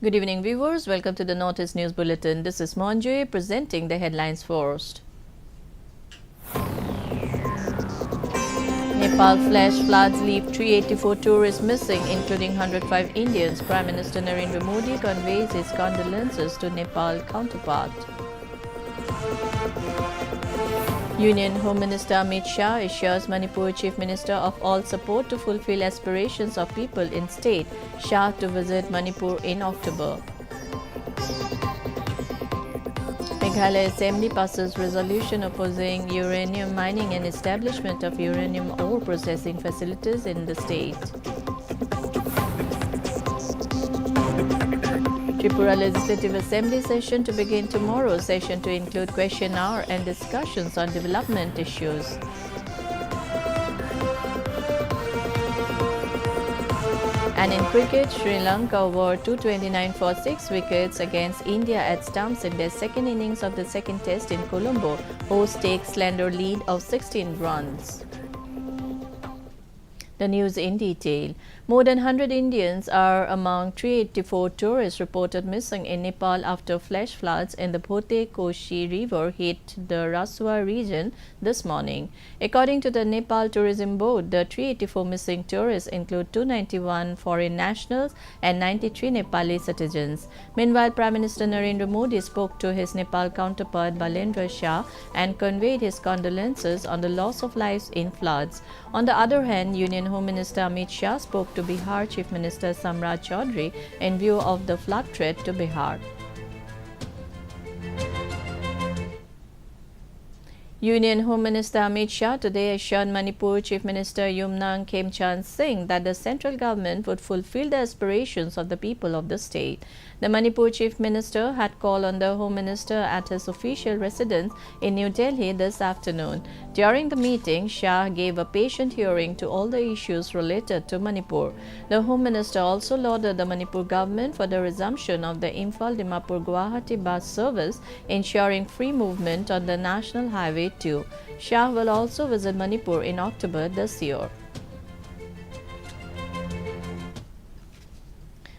Good evening, viewers. Welcome to the Notice News Bulletin. This is Monjoy presenting the headlines first. Nepal flash floods leave 384 tourists missing, including 105 Indians. Prime Minister Narendra Modi conveys his condolences to Nepal counterpart. Union Home Minister Amit Shah assures Manipur Chief Minister of all support to fulfill aspirations of people in state. Shah to visit Manipur in October. Meghalaya Assembly passes resolution opposing uranium mining and establishment of uranium ore processing facilities in the state. Tripura Legislative Assembly session to begin tomorrow. Session to include question hour and discussions on development issues. And in cricket, Sri Lanka were 229 for 6 wickets against India at stumps in their second innings of the second test in Colombo. Hosts take slender lead of 16 runs. The news in detail. More than 100 Indians are among 384 tourists reported missing in Nepal after flash floods in the Bhote Koshi River hit the Rasua region this morning. According to the Nepal Tourism Board, the 384 missing tourists include 291 foreign nationals and 93 Nepali citizens. Meanwhile, Prime Minister Narendra Modi spoke to his Nepal counterpart Balendra Shah and conveyed his condolences on the loss of lives in floods. On the other hand, Union Home Minister Amit Shah spoke to Bihar Chief Minister Samrat Chaudhary in view of the flood threat to Bihar. Union Home Minister Amit Shah today assured Manipur Chief Minister Yumnang Khemchand Singh that the central government would fulfill the aspirations of the people of the state. The Manipur Chief Minister had called on the Home Minister at his official residence in New Delhi this afternoon. During the meeting, Shah gave a patient hearing to all the issues related to Manipur. The Home Minister also lauded the Manipur government for the resumption of the Imphal-Dimapur-Guwahati bus service, ensuring free movement on the National Highway 2. Shah will also visit Manipur in October this year.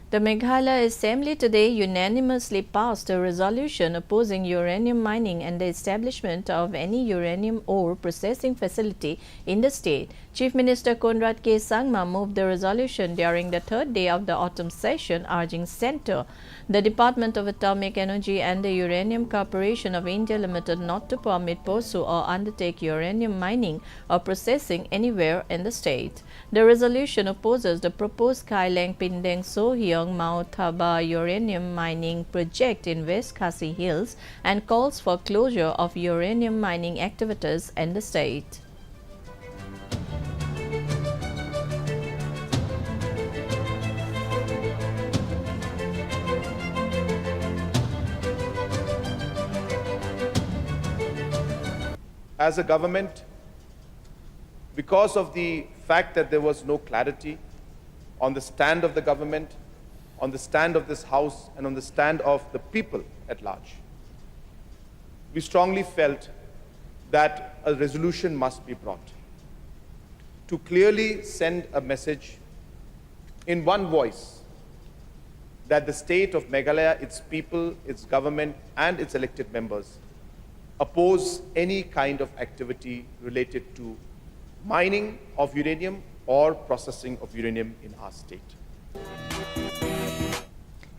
The Meghalaya Assembly today unanimously passed a resolution opposing uranium mining and the establishment of any uranium ore processing facility in the state. Chief Minister Conrad K. Sangma moved the resolution during the third day of the autumn session, urging Centre, the Department of Atomic Energy and the Uranium Corporation of India Limited not to permit, pursue or undertake uranium mining or processing anywhere in the state. The resolution opposes the proposed Kaileng Pindeng Sohyang Mao Thaba uranium mining project in West Khasi Hills and calls for closure of uranium mining activities in the state. As a government, because of the fact that there was no clarity on the stand of the government, on the stand of this House, and on the stand of the people at large, we strongly felt that a resolution must be brought to clearly send a message in one voice that the state of Meghalaya, its people, its government, and its elected members oppose any kind of activity related to mining of uranium or processing of uranium in our state.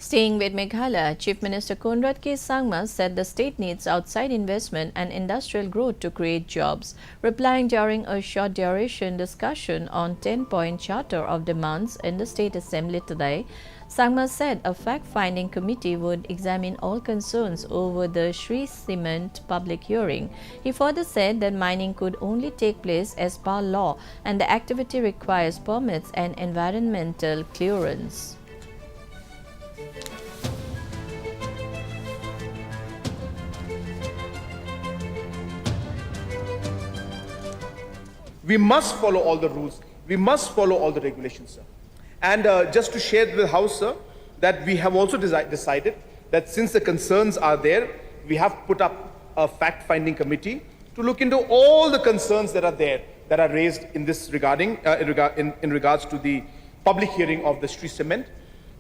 Staying with Meghalaya, Chief Minister Conrad K. Sangma said the state needs outside investment and industrial growth to create jobs. Replying during a short duration discussion on 10-point charter of demands in the State Assembly today, Sangma said a fact-finding committee would examine all concerns over the Sri Cement public hearing. He further said that mining could only take place as per law and the activity requires permits and environmental clearance. We must follow all the rules. We must follow all the regulations, sir. And just to share with the House, sir, that we have also decided that since the concerns are there, we have put up a fact-finding committee to look into all the concerns that are there, that are raised in this regarding, in regards to the public hearing of the Sri Cement.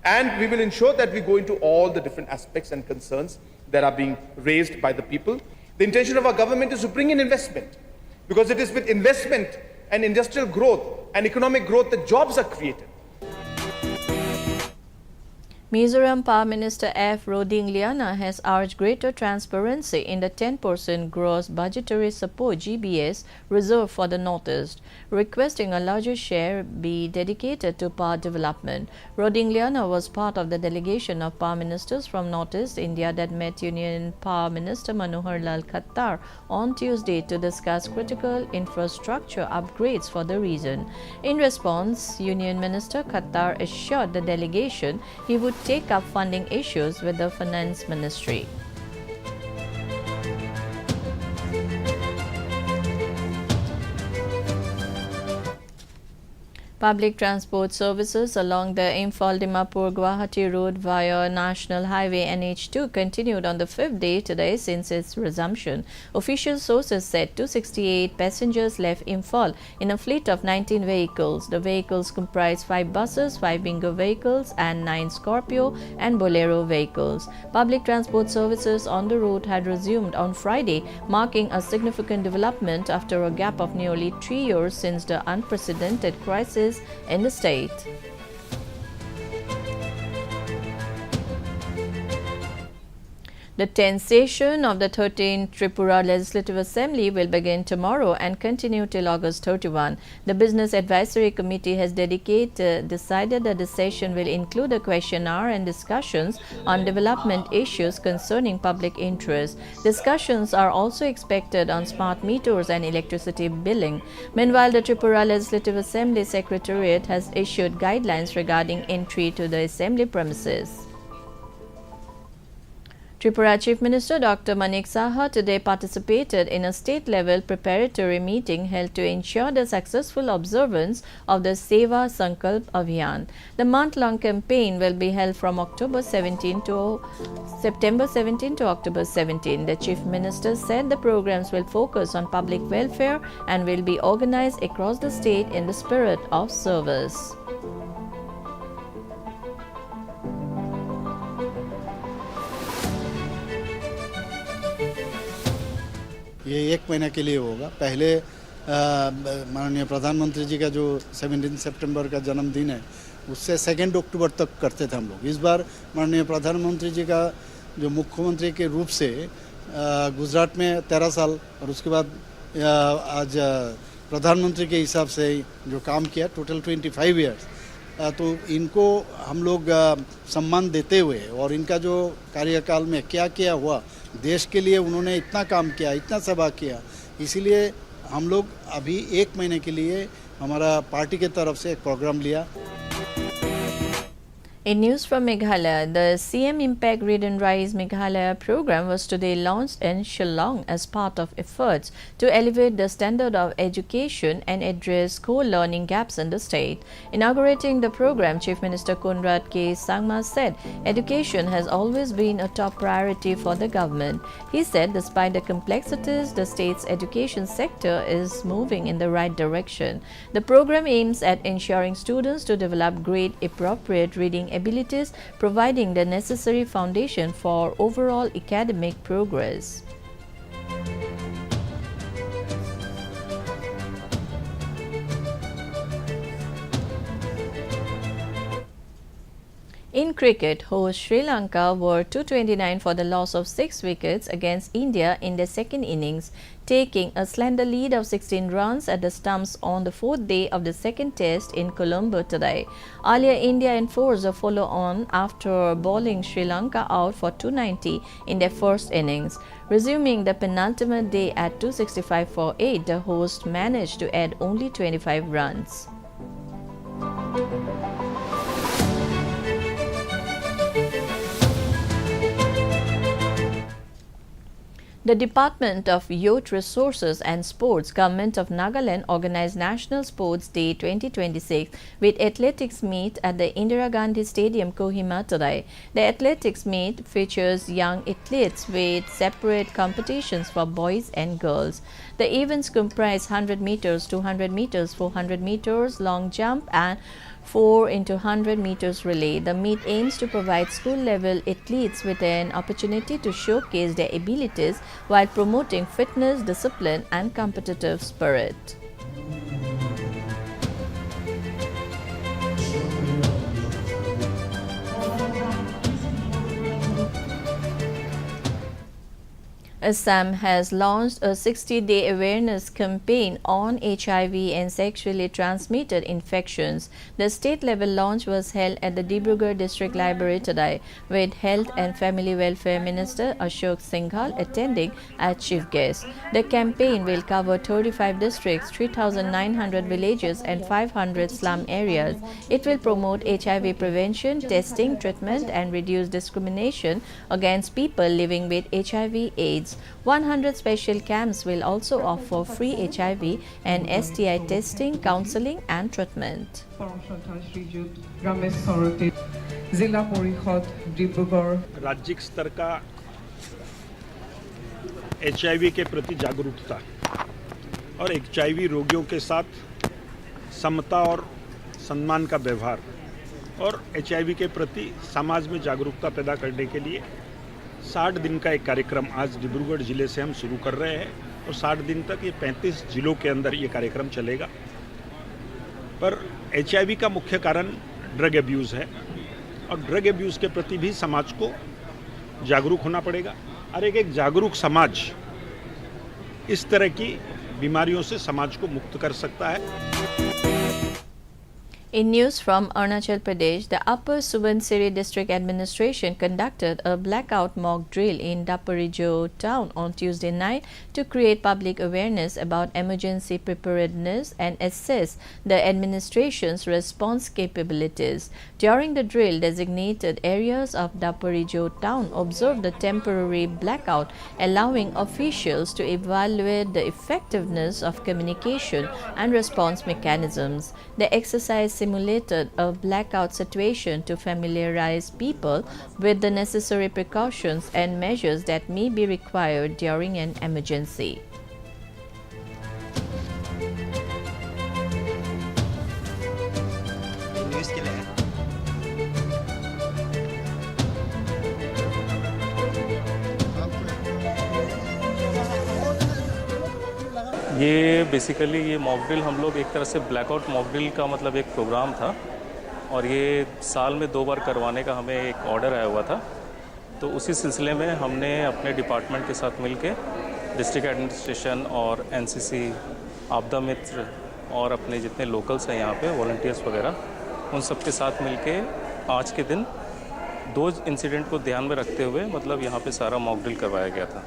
And we will ensure that we go into all the different aspects and concerns that are being raised by the people. The intention of our government is to bring in investment, because it is with investment and industrial growth and economic growth that jobs are created. Mizoram Power Minister F. Rodingliana has urged greater transparency in the 10% gross budgetary support GBS reserved for the Northeast, requesting a larger share be dedicated to power development. Rodingliana was part of the delegation of power ministers from Northeast India that met Union Power Minister Manohar Lal Khattar on Tuesday to discuss critical infrastructure upgrades for the region. In response, Union Minister Khattar assured the delegation he would take up funding issues with the Finance Ministry. Public transport services along the Imphal-Dimapur-Guwahati road via National Highway NH2 continued on the 5th day today since its resumption. Official sources said 268 passengers left Imphal in a fleet of 19 vehicles. The vehicles comprise 5 buses, 5 bingo vehicles and 9 Scorpio and Bolero vehicles. Public transport services on the route had resumed on Friday, marking a significant development after a gap of nearly 3 years since the unprecedented crisis in the state. The 10th session of the 13th Tripura Legislative Assembly will begin tomorrow and continue till August 31. The Business Advisory Committee has decided that the session will include a question hour and discussions on development issues concerning public interest. Discussions are also expected on smart meters and electricity billing. Meanwhile, the Tripura Legislative Assembly Secretariat has issued guidelines regarding entry to the Assembly premises. Tripura Chief Minister Dr. Manik Saha today participated in a state-level preparatory meeting held to ensure the successful observance of the Seva Sankalp Abhiyan. The month-long campaign will be held from September 17 to October 17. The Chief Minister said the programs will focus on public welfare and will be organized across the state in the spirit of service. ये 1 महीने के लिए होगा। पहले माननीय प्रधानमंत्री जी का जो 17 सितंबर का जन्मदिन है उससे 2 अक्टूबर तक करते थे हम लोग। इस बार माननीय प्रधानमंत्री जी का जो मुख्यमंत्री के रूप से गुजरात में 13 साल और उसके बाद आज प्रधानमंत्री के हिसाब से जो काम किया टोटल 25 इयर्स, तो इनको हम लोग सम्मान देते हुए और इनका जो कार्यकाल में क्या किया हुआ देश के लिए, उन्होंने इतना काम किया, इतना सेवा किया, इसीलिए हम लोग अभी 1 महीने के लिए हमारा पार्टी के तरफ से एक प्रोग्राम लिया। In news from Meghalaya, the CM Impact Read and Rise Meghalaya program was today launched in Shillong as part of efforts to elevate the standard of education and address core learning gaps in the state. Inaugurating the program, Chief Minister Conrad K. Sangma said education has always been a top priority for the government. He said despite the complexities, the state's education sector is moving in the right direction. The program aims at ensuring students to develop grade-appropriate reading abilities, providing the necessary foundation for overall academic progress. In cricket, host Sri Lanka were 229 for the loss of 6 wickets against India in their second innings, taking a slender lead of 16 runs at the stumps on the 4th day of the second test in Colombo today. Earlier, India enforced a follow-on after bowling Sri Lanka out for 290 in their first innings. Resuming the penultimate day at 265 for 8, the host managed to add only 25 runs. The Department of Youth Resources and Sports, Government of Nagaland organized National Sports Day 2026 with athletics meet at the Indira Gandhi Stadium, Kohima today. The athletics meet features young athletes with separate competitions for boys and girls. The events comprise 100 meters, 200 meters, 400 meters, long jump and 4 into 100 meters relay. The meet aims to provide school-level athletes with an opportunity to showcase their abilities while promoting fitness, discipline, and competitive spirit. Assam has launched a 60-day awareness campaign on HIV and sexually transmitted infections. The state-level launch was held at the Dibrugarh District Library today, with Health and Family Welfare Minister Ashok Singhal attending as chief guest. The campaign will cover 35 districts, 3,900 villages and 500 slum areas. It will promote HIV prevention, testing, treatment and reduce discrimination against people living with HIV/AIDS. 100 special camps will also offer free HIV and STI testing, counseling and treatment. राज्यिक स्तर का HIV के प्रति जागरूकता और HIV रोगियों के साथ समता और सम्मान का व्यवहार और HIV के प्रति समाज में जागरूकता पैदा करने के लिए 60 दिन का एक कार्यक्रम आज डिब्रूगढ़ जिले से हम शुरू कर रहे हैं और 60 दिन तक ये 35 जिलों के अंदर ये कार्यक्रम चलेगा। पर HIV का मुख्य कारण ड्रग एब्यूज़ है और ड्रग एब्यूज़ के प्रति भी समाज को जागरूक होना पड़ेगा और एक जागरूक समाज इस तरह की बीमारियों से समाज को मुक्त कर सकता है। In news from Arunachal Pradesh, the Upper Subansiri District Administration conducted a blackout mock drill in Daparijo town on Tuesday night to create public awareness about emergency preparedness and assess the administration's response capabilities. During the drill, designated areas of Daparijo town observed a temporary blackout, allowing officials to evaluate the effectiveness of communication and response mechanisms. The exercise simulated a blackout situation to familiarize people with the necessary precautions and measures that may be required during an emergency. ये basically ये mock drill हम लोग एक तरह से blackout mock drill का मतलब एक प्रोग्राम था और ये साल में 2 बार करवाने का हमें एक ऑर्डर आया हुआ था। तो उसी सिलसिले में हमने अपने डिपार्टमेंट के साथ मिलके डिस्ट्रिक्ट एडमिनिस्ट्रेशन और एनसीसी, आपदा मित्र और अपने जितने लोकल्स हैं यहाँ पे वॉलंटियर्स वगैरह, उन सब के साथ मिलके आज के दिन 2 इंसिडेंट को ध्यान में रखते हुए मतलब यहाँ पे सारा मॉक ड्रिल करवाया गया था।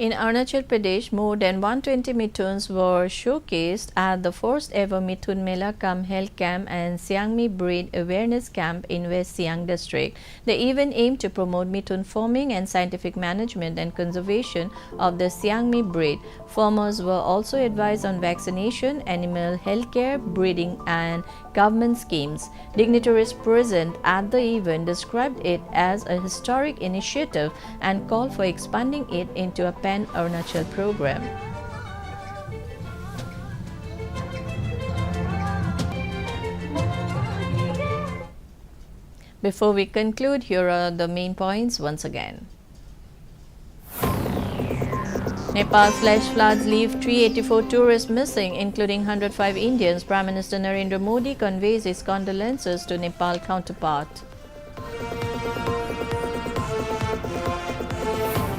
In Arunachal Pradesh, more than 120 Mithuns were showcased at the first ever Mithun Mela Cum Health Camp and Siangmi Breed Awareness Camp in West Siang District. The event aimed to promote Mithun farming and scientific management and conservation of the Siangmi breed. Farmers were also advised on vaccination, animal health care, breeding and government schemes. Dignitaries present at the event described it as a historic initiative and called for expanding it into a Pan-Arunachal program. Before we conclude, here are the main points once again. Nepal flash floods leave 384 tourists missing, including 105 Indians. Prime Minister Narendra Modi conveys his condolences to Nepal counterpart.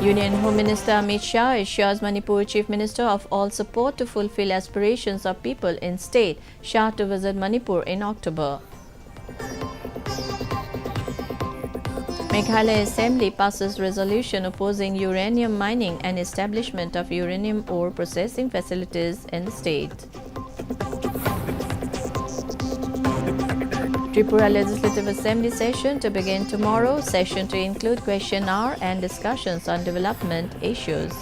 Union Home Minister Amit Shah assures Manipur Chief Minister of all support to fulfill aspirations of people in state. Shah to visit Manipur in October. Meghalaya Assembly passes resolution opposing uranium mining and establishment of uranium ore processing facilities in the state. Tripura Legislative Assembly session to begin tomorrow. Session to include question hour and discussions on development issues.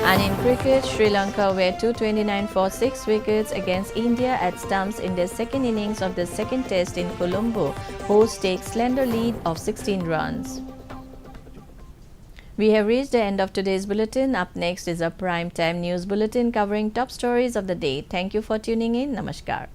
And in cricket, Sri Lanka were 229 for 6 wickets against India at stumps in their second innings of the second test in Colombo. Hosts take slender lead of 16 runs. We have reached the end of today's bulletin. Up next is a prime time news bulletin covering top stories of the day. Thank you for tuning in. Namaskar.